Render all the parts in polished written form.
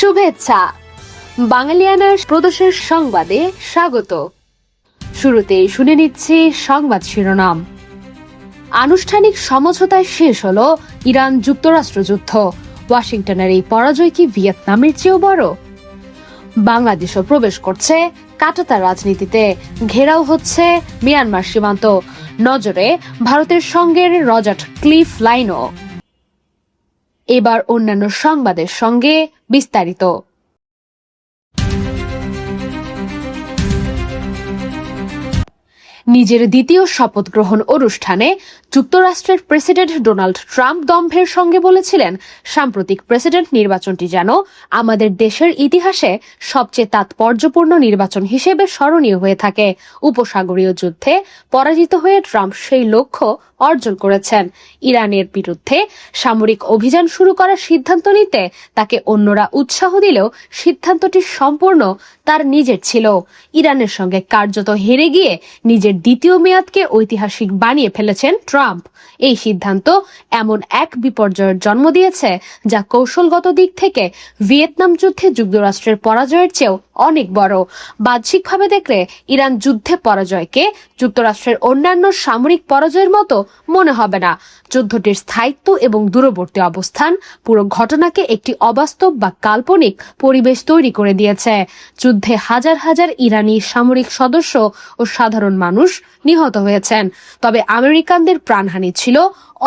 শুভেচ্ছা বাঙালিয়ানার প্রদেশের সংবাদে স্বাগত। শুরুতেই শুনে নিচ্ছি সংবাদ শিরোনাম। আনুষ্ঠানিক সমঝোতায় শেষ হলো ইরান যুক্তরাষ্ট্র যুদ্ধ। ওয়াশিংটনের এই পরাজয় কি ভিয়েতনামের চেয়েও বড়? বাংলাদেশও প্রবেশ করছে কাঁটাতার রাজনীতিতে, ঘেরাও হচ্ছে মিয়ানমার সীমান্ত। নজরে ভারতের সঙ্গে রজার্ট ক্লিফ লাইনও। এবার অন্যান্য সংবাদের সঙ্গে বিস্তারিত। নিজের দ্বিতীয় শপথ গ্রহণ অনুষ্ঠানে যুক্তরাষ্ট্রের প্রেসিডেন্ট ডোনাল্ড ট্রাম্প দম্ভের সঙ্গে বলেছিলেন, সাম্প্রতিক প্রেসিডেন্ট নির্বাচনটি যেন আমাদের দেশের ইতিহাসে সবচেয়ে তাৎপর্যপূর্ণ নির্বাচন হিসেবে স্মরণীয় হয়ে থাকে। উপসাগরীয় যুদ্ধে পরাজিত হয়ে ট্রাম্প সেই লক্ষ্য অর্জন করেছেন। ইরানের বিরুদ্ধে সামরিক অভিযান শুরু করার সিদ্ধান্ত নিতে তাকে অন্যরা উৎসাহ দিলেও সিদ্ধান্তটি সম্পূর্ণ তার নিজের ছিল। ইরানের সঙ্গে কার্যত হেরে গিয়ে নিজের দ্বিতীয় মেয়াদকে ঐতিহাসিক বানিয়ে ফেলেছেন ট্রাম্প। এই সিদ্ধান্ত এমন এক বিপর্যয়ের জন্ম দিয়েছে যা কৌশলগত দিক থেকে ভিয়েতনাম যুদ্ধে যুক্তরাষ্ট্রের পরাজয়ের চেয়েও অনেক বড়। বাহ্যিকভাবে দেখলে ইরান যুদ্ধে পরাজয়কে যুক্তরাষ্ট্রের অন্যান্য সামরিক পরাজয়ের মতো মনে হবে না। যুদ্ধটির স্থায়িত্ব এবং দূরবর্তী অবস্থান পুরো ঘটনাকে একটি অবাস্তব বা কাল্পনিক পরিবেশ তৈরি করে দিয়েছে। যুদ্ধে হাজার হাজার ইরানি সামরিক সদস্য ও সাধারণ মানুষ নিহত হয়েছেন, তবে আমেরিকানদের প্রাণহানি ছিল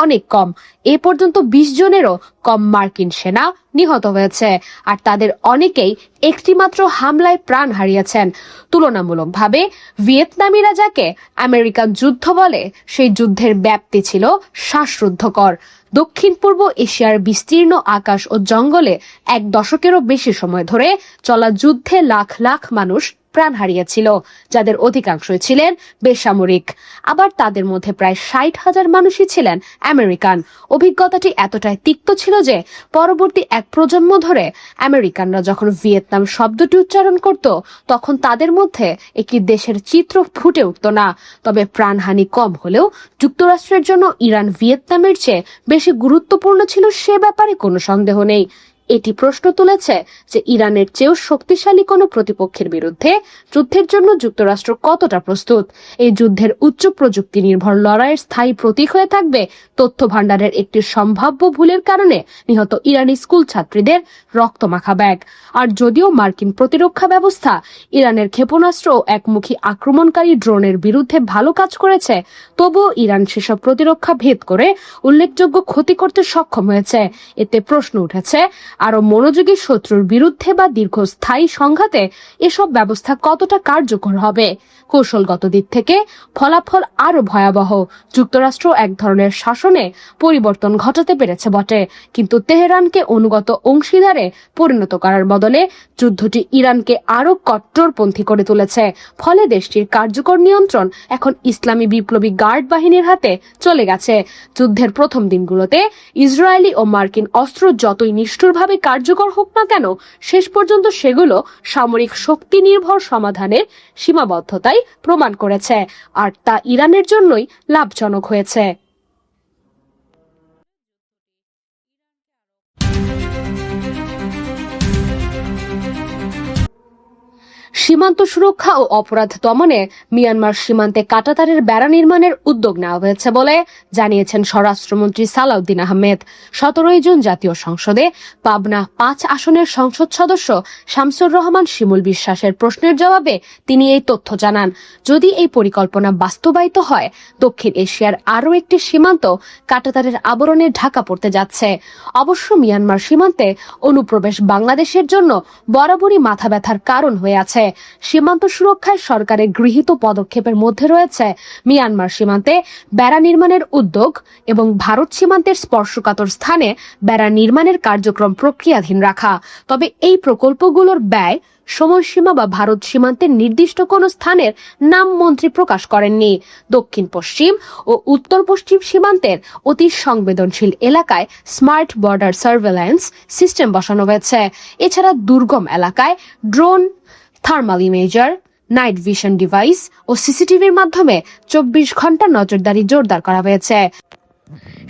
অনেক কম। এ পর্যন্ত 20 জনেরও কম মার্কিন সেনা নিহত হয়েছে, আর তাদের অনেকেই একটিমাত্র হামলায় প্রাণ হারিয়েছেন। তুলনামূলকভাবে ভিয়েতনামিরা যাকে আমেরিকান যুদ্ধ বলে, সেই যুদ্ধের ব্যাপ্তি ছিল শ্বাসরুদ্ধকর। দক্ষিণ পূর্ব এশিয়ার বিস্তীর্ণ আকাশ ও জঙ্গলে 1 দশকেরও বেশি সময় ধরে চলা যুদ্ধে লাখ লাখ মানুষ প্রাণ হারিয়েছিল, যাদের অধিকাংশই ছিলেন বেসামরিক। আবার তাদের মধ্যে প্রায় 60,000 মানুষই ছিলেন আমেরিকান। অভিজ্ঞতাটি এতটাই তিক্ত ছিল যে পরবর্তী এক প্রজন্ম ধরে আমেরিকানরা যখন ভিয়েতনাম শব্দটি উচ্চারণ করত, তখন তাদের মধ্যে একটি দেশের চিত্র ফুটে উঠত না। তবে প্রাণহানি কম হলেও যুক্তরাষ্ট্রের জন্য ইরান ভিয়েতনামের চেয়ে বেশি গুরুত্বপূর্ণ ছিল, সে ব্যাপারে কোনো সন্দেহ নেই। এটি প্রশ্ন তুলেছে যে ইরানের চেয়েও শক্তিশালী কোনো প্রতিপক্ষের বিরুদ্ধে যুদ্ধের জন্য যুক্তরাষ্ট্র কতটা প্রস্তুত। এই যুদ্ধের উচ্চ প্রযুক্তি নির্ভর লড়াইয়ের স্থায়ী প্রতীক হয়ে থাকবে তথ্য ভাণ্ডারের একটি সম্ভাব্য ভুলের কারণে নিহত ইরানি স্কুল ছাত্রীদের রক্তমাখা ব্যাগ। আর যদিও মার্কিন প্রতিরক্ষা ব্যবস্থা ইরানের ক্ষেপণাস্ত্র ও একমুখী আক্রমণকারী ড্রোনের বিরুদ্ধে ভালো কাজ করেছে, তবুও ইরান সেসব প্রতিরক্ষা ভেদ করে উল্লেখযোগ্য ক্ষতি করতে সক্ষম হয়েছে। এতে প্রশ্ন উঠেছে, আরো মনোযোগী শত্রুর বিরুদ্ধে বা দীর্ঘস্থায়ী সংঘাতে এসব ব্যবস্থা কতটা কার্যকর হবে। কৌশলগত দিক থেকে ফলাফল আরো ভয়াবহ। যুক্তরাষ্ট্র এক ধরনের শাসনে পরিবর্তন ঘটাতে পেরেছে বটে, কিন্তু তেহরানকে অনুগত অংশীদারে পরিণত করার বদলে যুদ্ধটি ইরানকে আরো কট্টরপন্থী করে তুলেছে। ফলে দেশটির কার্যকর নিয়ন্ত্রণ এখন ইসলামী বিপ্লবী গার্ড বাহিনীর হাতে চলে গেছে। যুদ্ধের প্রথম দিনগুলোতে ইসরায়েলি ও মার্কিন অস্ত্র যতই নিষ্ঠুরভাবে কার্যকর হোক না কেন, শেষ পর্যন্ত সেগুলো সামরিক শক্তি নির্ভর সমাধানের সীমাবদ্ধতাই প্রমাণ করেছে, আর তা ইরানের জন্যই লাভজনক হয়েছে। সীমান্ত সুরক্ষা ও অপরাধ দমনে মিয়ানমার সীমান্তে কাঁটাতারের বেড়া নির্মাণের উদ্যোগ নেওয়া হয়েছে বলে জানিয়েছেন স্বরাষ্ট্রমন্ত্রী সালাউদ্দিন আহমেদ। 17 জুন জাতীয় সংসদে পাবনা 5 আসনের সংসদ সদস্য শামসুর রহমান শিমুল বিশ্বাসের প্রশ্নের জবাবে তিনি এই তথ্য জানান। যদি এই পরিকল্পনা বাস্তবায়িত হয়, দক্ষিণ এশিয়ার আরও একটি সীমান্ত কাঁটাতারের আবরণে ঢাকা পড়তে যাচ্ছে। অবশ্য মিয়ানমার সীমান্তে অনুপ্রবেশ বাংলাদেশের জন্য বরাবরই মাথা ব্যথার কারণ হয়ে আছে। সীমান্ত সুরক্ষায় সরকারের গৃহীত পদক্ষেপের মধ্যে রয়েছে মিয়ানমার সীমান্তে বেড়া নির্মাণের উদ্যোগ এবং ভারত সীমান্তের স্পর্শকাতর স্থানে বেড়া নির্মাণের কার্যক্রম প্রক্রিয়াধীন রাখা। তবে এই প্রকল্পগুলোর ব্যয়, সময়সীমা বা ভারত সীমান্তের নির্দিষ্ট কোনো স্থানের নাম মন্ত্রী প্রকাশ করেননি। দক্ষিণ পশ্চিম ও উত্তর পশ্চিম সীমান্তের অতি সংবেদনশীল এলাকায় স্মার্ট বর্ডার সার্ভেলেন্স সিস্টেম বসানো হয়েছে। এছাড়া দুর্গম এলাকায় drone, thermal imager, night vision device ও সিসিটিভির মাধ্যমে 24 ঘন্টা নজরদারি জোরদার করা হয়েছে।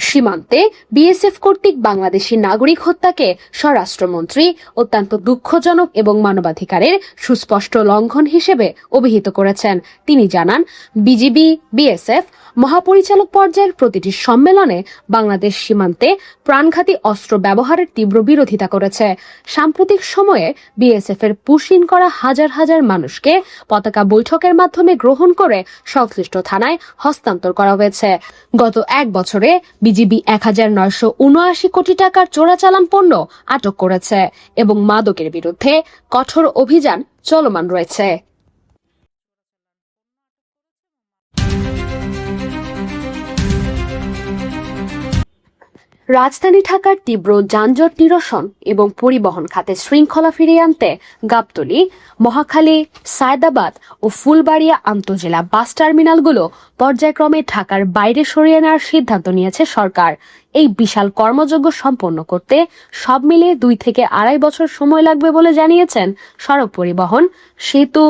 সীমান্তে বিএসএফ কর্তৃক বাংলাদেশি নাগরিক হত্যাকে স্বরাষ্ট্রমন্ত্রী অত্যন্ত দুঃখজনক এবং মানবাধিকারের সুস্পষ্ট লঙ্ঘন হিসেবে অভিহিত করেছেন। তিনি জানান, বিজিবি বিএসএফ মহাপরিচালক পর্যায়ের প্রতিটি সম্মেলনে বাংলাদেশ সীমান্তে প্রাণঘাতী অস্ত্র ব্যবহারের তীব্র বিরোধিতা করেছে। সাম্প্রতিক সময়ে বিএসএফ এর পুশিন করা হাজার হাজার মানুষকে পতাকা বৈঠকের মাধ্যমে গ্রহণ করে সংশ্লিষ্ট থানায় হস্তান্তর করা হয়েছে। গত এক বছরে বিজিবি 1979 কোটি টাকার চোরাচালান পণ্য আটক করেছে এবং মাদকের বিরুদ্ধে কঠোর অভিযান চলমান রয়েছে। রাজধানী ঢাকার তীব্র যানজট নিরসন এবং পরিবহন খাতে শৃঙ্খলা ফিরিয়ে আনতে গাবতলী, মহাখালী, সায়দাবাদ ও ফুলবাড়িয়া আন্তজেলা বাস টার্মিনালগুলো পর্যায়ক্রমে ঢাকার বাইরে সরিয়ে নেওয়ার সিদ্ধান্ত নিয়েছে সরকার। এই বিশাল কর্মযজ্ঞ সম্পন্ন করতে সব মিলিয়ে 2 থেকে 2.5 বছর সময় লাগবে বলে জানিয়েছেন সড়ক পরিবহন, সেতু,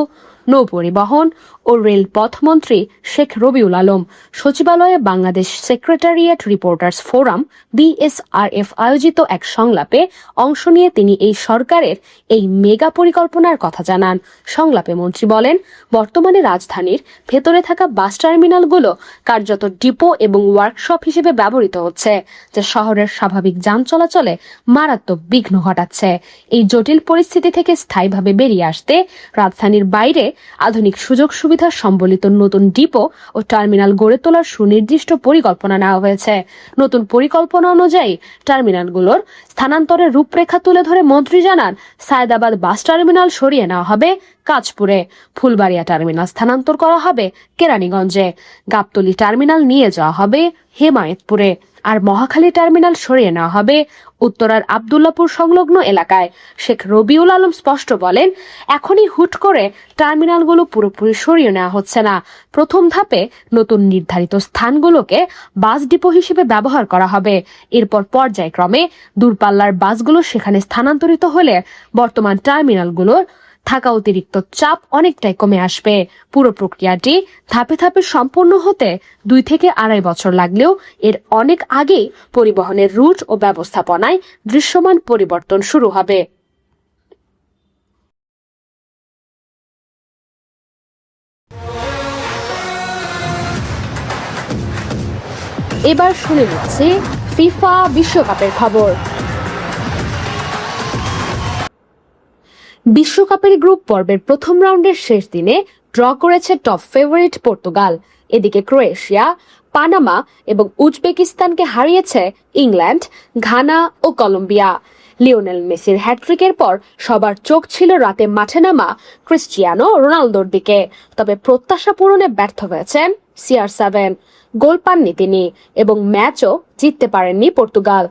নৌ পরিবহন ও রেলপথ মন্ত্রী শেখ রবিউল আলম। সচিবালয়ে Bangladesh secretariat reporters forum BSRF আয়োজিত এক সংলাপে অংশ নিয়ে তিনি এই সরকারের এই মেগা পরিকল্পনার কথা জানান। সংলাপে মন্ত্রী বলেন, বর্তমানে রাজধানীর ভেতরে থাকা বাস টার্মিনালগুলো কার্যত ডিপো এবং ওয়ার্কশপ হিসেবে ব্যবহৃত হচ্ছে, যা শহরের স্বাভাবিক যান চলাচলে মারাত্মক বিঘ্ন ঘটাচ্ছে। এই জটিল পরিস্থিতি থেকে স্থায়ীভাবে বেরিয়ে আসতে রাজধানীর বাইরে আধুনিক সুযোগ সুবিধা সম্বলিত নতুন ডিপো ও টার্মিনাল গড়ে তোলার সুনির্দিষ্ট পরিকল্পনা নেওয়া হয়েছে। নতুন পরিকল্পনা অনুযায়ী টার্মিনালগুলোর স্থানান্তরের রূপরেখা তুলে ধরে মন্ত্রী জানান, সায়দাবাদ বাস টার্মিনাল সরিয়ে নেওয়া হবে কাঁচপুরে, ফুলবাড়িয়া টার্মিনাল স্থানান্তর করা হবে কেরানীগঞ্জে, গাবতলী টার্মিনাল নিয়ে যাওয়া হবে হেমায়েতপুরে, আর মহাখালী টার্মিনাল সরিয়ে নেওয়া হবে উত্তরার আব্দুল্লাপুর সংলগ্ন এলাকায়। শেখ রবিউল আলম স্পষ্ট বলেন, এখনই হুট করে টার্মিনালগুলো পুরোপুরি সরিয়ে নেওয়া হচ্ছে না। প্রথম ধাপে নতুন নির্ধারিত স্থানগুলোকে বাস ডিপো হিসেবে ব্যবহার করা হবে। এরপর পর্যায়ক্রমে দূরপাল্লার বাসগুলো সেখানে স্থানান্তরিত হলে বর্তমান টার্মিনালগুলোর থাকা অতিরিক্ত চাপ অনেকটাই কমে আসবে। পুরো প্রক্রিয়াটি ধাপে ধাপে সম্পন্ন হতে 2 থেকে 2.5 বছর লাগলেও এর অনেক আগেই পরিবহনের রুট ও ব্যবস্থাপনায় দৃশ্যমান পরিবর্তন শুরু হবে। এবার শুনে নিচ্ছি ফিফা বিশ্বকাপের খবর। বিশ্বকাপের গ্রুপ পর্বের প্রথম রাউন্ডের শেষ দিনে ড্র করেছে টপ ফেভারিট পর্তুগাল। এদিকে ক্রোয়েশিয়া, পানামা এবং উজবেকিস্তানকে হারিয়েছে ইংল্যান্ড, ঘানা ও কলম্বিয়া। লিওনেল মেসির হ্যাটট্রিকের পর সবার চোখ ছিল রাতে মাঠে নামা ক্রিস্টিয়ানো রোনালদোর দিকে। তবে প্রত্যাশা পূরণে ব্যর্থ হয়েছেন CR7। গোল পাননি তিনি এবং ম্যাচও জিততে পারেননি পর্তুগাল।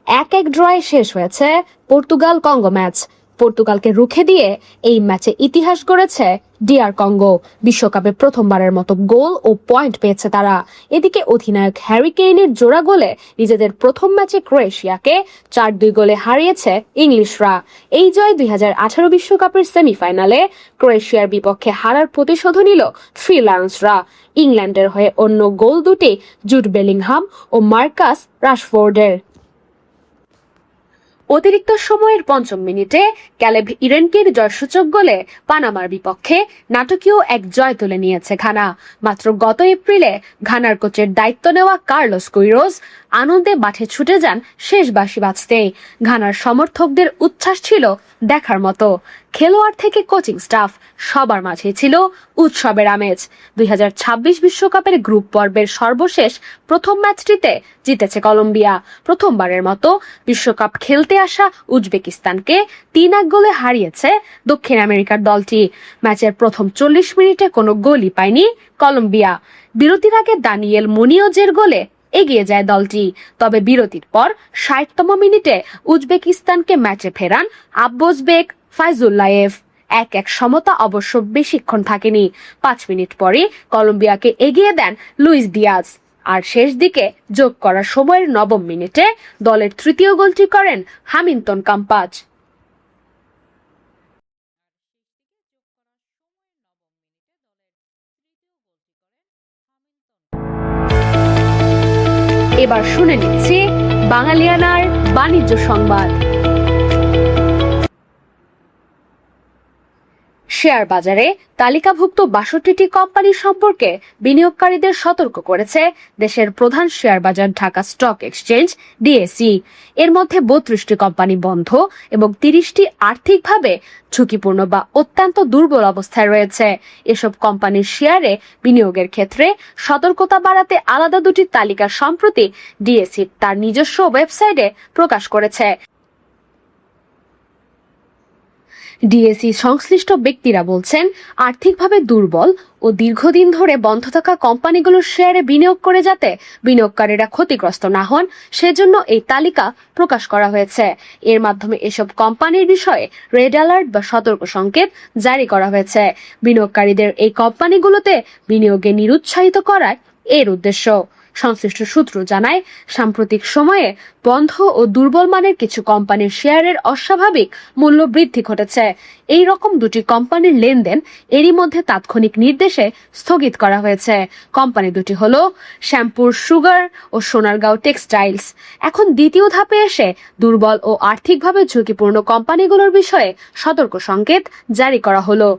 1-1 ড্রয়ে শেষ হয়েছে পর্তুগাল কঙ্গো ম্যাচ। পর্তুগালকে রুখে দিয়ে এই ম্যাচে ইতিহাস গড়েছে DR কঙ্গো। বিশ্বকাপে প্রথমবারের মতো গোল ও পয়েন্ট পেয়েছে তারা। এদিকে অধিনায়ক হ্যারি কেইনের জোড়া গোলে নিজেদের প্রথম ম্যাচে ক্রোয়েশিয়াকে 4-2 গোলে হারিয়েছে ইংলিশরা। এই জয় 2018 বিশ্বকাপের সেমিফাইনালে ক্রোয়েশিয়ার বিপক্ষে হারার প্রতিশোধ নিল থ্রি লায়ন্সরা। ইংল্যান্ডের হয়ে অন্য গোল দুটি জুড বেলিংহাম ও মার্কাস রাশফোর্ডের। অতিরিক্ত সময়ের 5ম মিনিটে ক্যালেব ইরেনকির জয়সূচক গোলে পানামার বিপক্ষে নাটকীয় এক জয় তুলে নিয়েছে ঘানা। মাত্র গত এপ্রিলে ঘানার কোচের দায়িত্ব নেওয়া কার্লোস কুইরোজ আনন্দে মাঠে ছুটে যান শেষ বাঁশি বাজতেই। ঘানার সমর্থকদের উচ্ছ্বাস ছিল দেখার মতো। খেলোয়াড় থেকে কোচিং স্টাফ সবার মাঝে ছিল উৎসবের আমেজ। 2026 বিশ্বকাপের গ্রুপ পর্বের সর্বশেষ প্রথম ম্যাচটিতে জিতেছে কলম্বিয়া। প্রথমবারের মতো বিশ্বকাপ খেলতে আসা উজবেকিস্তানকে 3-1 গোলে হারিয়েছে দক্ষিণ আমেরিকার দলটি। ম্যাচের প্রথম 40 মিনিটে কোনো গোলই পায়নি কলম্বিয়া। বিরতির আগে দানিয়েল মুনিয়জের গোলে এগিয়ে যায় দলটি। তবে বিরতির পর 60তম মিনিটে উজবেকিস্তানকে ম্যাচে ফেরান আব্বোসবেক ফাইজুল্লায়েভ। 1-1 সমতা অবশ্য বেশিক্ষণ থাকেনি। 5 মিনিট পরে কলম্বিয়াকে এগিয়ে দেন লুইস দিয়াজ। আর শেষ দিকে যোগ করা সময়ের 9ম মিনিটে দলের তৃতীয় গোলটি করেন হামিলটন কাম্পাচ। এবার শুনে নিচ্ছি বাঙালিয়ানার বাণিজ্য সংবাদ। শেয়ার বাজারে তালিকাভুক্ত ৬২টি কোম্পানি সম্পর্কে বিনিয়োগকারীদের সতর্ক করেছে দেশের প্রধান শেয়ার বাজার ঢাকা স্টক এক্সচেঞ্জ ডিএসই। এর মধ্যে ৩২টি কোম্পানি বন্ধ এবং ৩০টি আর্থিকভাবে ঝুঁকিপূর্ণ বা অত্যন্ত দুর্বল অবস্থায় রয়েছে। এসব কোম্পানির শেয়ারে বিনিয়োগের ক্ষেত্রে সতর্কতা বাড়াতে আলাদা দুটি তালিকা সম্প্রতি ডিএসই তার নিজস্ব ওয়েবসাইটে প্রকাশ করেছে। ডিএসই সংশ্লিষ্ট ব্যক্তিরা বলছেন, আর্থিকভাবে দুর্বল ও দীর্ঘদিন ধরে বন্ধ থাকা কোম্পানিগুলোর শেয়ারে বিনিয়োগ করে যাতে বিনিয়োগকারীরা ক্ষতিগ্রস্ত না হন সেজন্য এই তালিকা প্রকাশ করা হয়েছে। এর মাধ্যমে এসব কোম্পানির বিষয়ে রেড অ্যালার্ট বা সতর্ক সংকেত জারি করা হয়েছে। বিনিয়োগকারীদের এই কোম্পানিগুলোতে বিনিয়োগে নিরুৎসাহিত করার এর উদ্দেশ্য। সংশ্লিষ্ট সূত্র জানায়, সাম্প্রতিক সময়ে বন্ধ ও দুর্বল মানের কিছু কোম্পানির শেয়ারের অস্বাভাবিক মূল্য বৃদ্ধি ঘটেছে। এই রকম দুটি কোম্পানির লেনদেন এরই মধ্যে তাৎক্ষণিক নির্দেশে স্থগিত করা হয়েছে। কোম্পানি দুটি হলো শ্যামপুর সুগার ও সোনারগাঁও টেক্সটাইলস। এখন দ্বিতীয় ধাপে এসে দুর্বল ও আর্থিকভাবে ঝুঁকিপূর্ণ কোম্পানিগুলোর বিষয়ে সতর্ক সংকেত জারি করা হলো।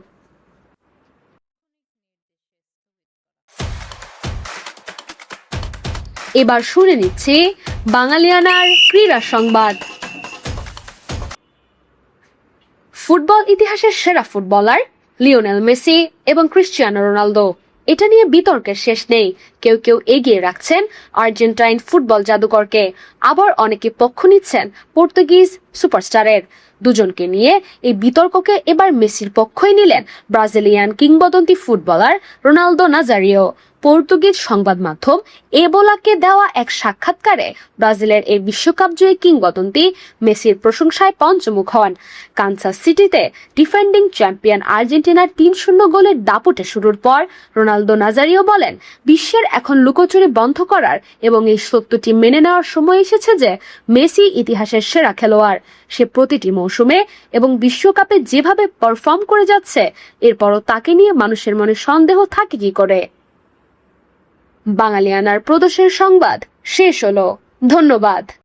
এবার শুনে নিচ্ছি বাঙালিয়ানার ক্রীড়া সংবাদ। ফুটবল ইতিহাসের সেরা ফুটবলার লিওনেল মেসি এবং ক্রিস্টিয়ানো রোনালদো, এটা নিয়ে বিতর্কের শেষ নেই। কেউ কেউ এগিয়ে রাখছেন আর্জেন্টাইন ফুটবল জাদুকরকে, আবার অনেকে পক্ষ নিচ্ছেন পর্তুগিজ সুপারস্টারের। দুজনকে নিয়ে এই বিতর্ককে এবার মেসির পক্ষই নিলেন ব্রাজিলিয়ান কিংবদন্তি ফুটবলার রোনালদো নাজারিও। পর্তুগিজ সংবাদ মাধ্যম এবোলাকে দেওয়া এক সাক্ষাৎকারে ব্রাজিলের এই বিশ্বকাপ জয়ী কিংবদন্তি মেসির প্রশংসায় পঞ্চমুখ হন। কানসাস সিটিতে ডিফেন্ডিং চ্যাম্পিয়ন আর্জেন্টিনার ৩-০ গোলের দাপটে শুরুর পর রোনালদো নাজারিও বলেন, বিশ্বের এখন লুকোচুরি বন্ধ করার এবং এই সত্যটি মেনে নেওয়ার সময় এসেছে যে মেসি ইতিহাসের সেরা খেলোয়াড়। সে প্রতিটি মৌসুমে এবং বিশ্বকাপে যেভাবে পারফর্ম করে যাচ্ছে, এরপরও তাকে নিয়ে মানুষের মনে সন্দেহ থাকে কি করে। বাঙালিয়ানার প্রদোষের সংবাদ শেষ হলো। ধন্যবাদ।